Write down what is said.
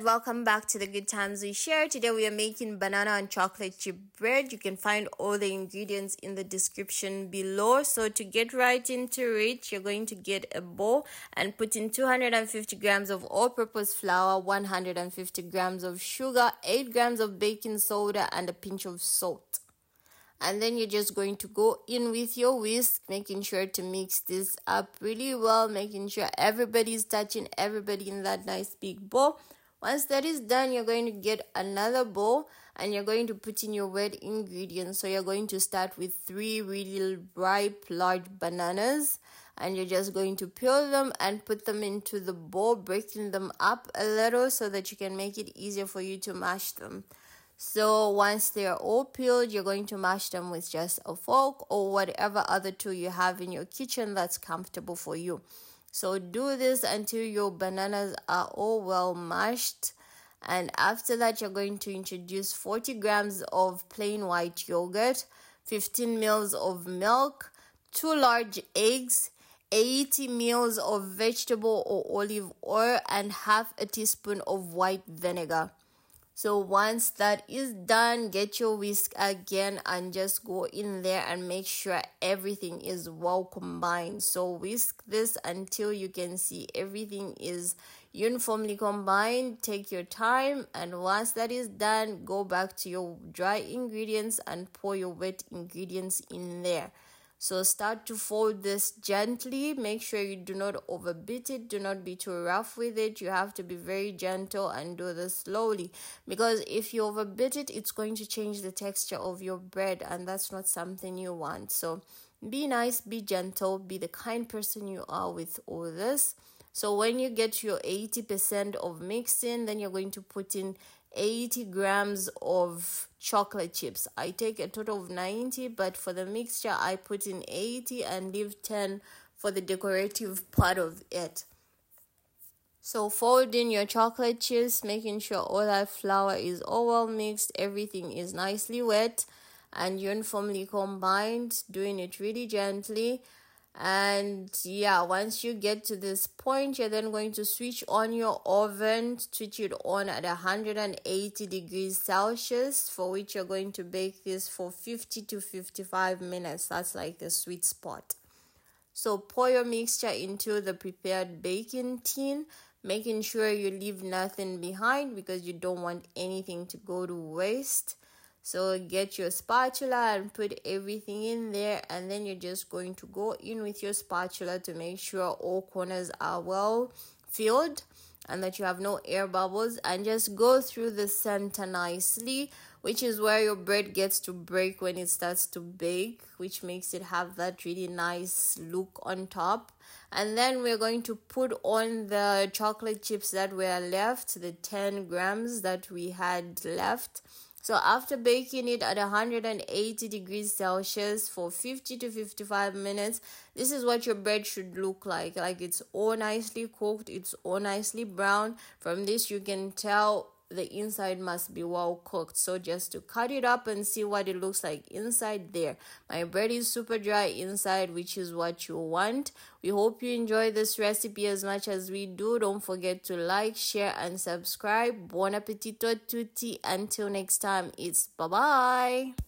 welcome back to the Good Times We Share. Today we are making banana and chocolate chip bread. You can find all the ingredients in the description below. So to get right into it, you're going to get a bowl and put in 250 grams of all-purpose flour, 150 grams of sugar, 8 grams of baking soda, and a pinch of salt. And then you're just going to go in with your whisk, making sure to mix this up really well, making sure everybody's touching everybody in that nice big bowl. Once that is done, you're going to get another bowl and you're going to put in your wet ingredients. So you're going to start with 3 really ripe, large bananas. And you're just going to peel them and put them into the bowl, breaking them up a little so that you can make it easier for you to mash them. So once they're all peeled, you're going to mash them with just a fork or whatever other tool you have in your kitchen that's comfortable for you. So do this until your bananas are all well mashed. And after that, you're going to introduce 40 grams of plain white yogurt, 15 ml of milk, 2 large eggs, 80 ml of vegetable or olive oil, and half a teaspoon of white vinegar. So once that is done, get your whisk again and just go in there and make sure everything is well combined. So whisk this until you can see everything is uniformly combined. Take your time, and once that is done, go back to your dry ingredients and pour your wet ingredients in there. So start to fold this gently. Make sure you do not overbeat it. Do not be too rough with it. You have to be very gentle and do this slowly, because if you overbeat it, it's going to change the texture of your bread, and that's not something you want. So be nice, be gentle, be the kind person you are with all this. So when you get your 80% of mixing, then you're going to put in 80 grams of chocolate chips. I take a total of 90, but for the mixture, I put in 80 and leave 10 for the decorative part of it. So fold in your chocolate chips, making sure all that flour is all well mixed, everything is nicely wet and uniformly combined, doing it really gently. And yeah, once you get to this point, you're then going to switch on your oven, switch it on at 180 degrees Celsius, for which you're going to bake this for 50 to 55 minutes. That's like the sweet spot. So pour your mixture into the prepared baking tin, making sure you leave nothing behind because you don't want anything to go to waste. So get your spatula and put everything in there, and then you're just going to go in with your spatula to make sure all corners are well filled and that you have no air bubbles, and just go through the center nicely, which is where your bread gets to break when it starts to bake, which makes it have that really nice look on top. And then we're going to put on the chocolate chips that were left, the 10 grams that we had left. So after baking it at 180 degrees Celsius for 50 to 55 minutes, this is what your bread should look like. Like it's all nicely cooked, it's all nicely brown. From this, you can tell the inside must be well cooked. So just to cut it up and see what it looks like inside there. My bread is super dry inside, which is what you want. We hope you enjoy this recipe as much as we do. Don't forget to like, share, and subscribe. Buon appetito a tutti. Until next time, it's bye-bye.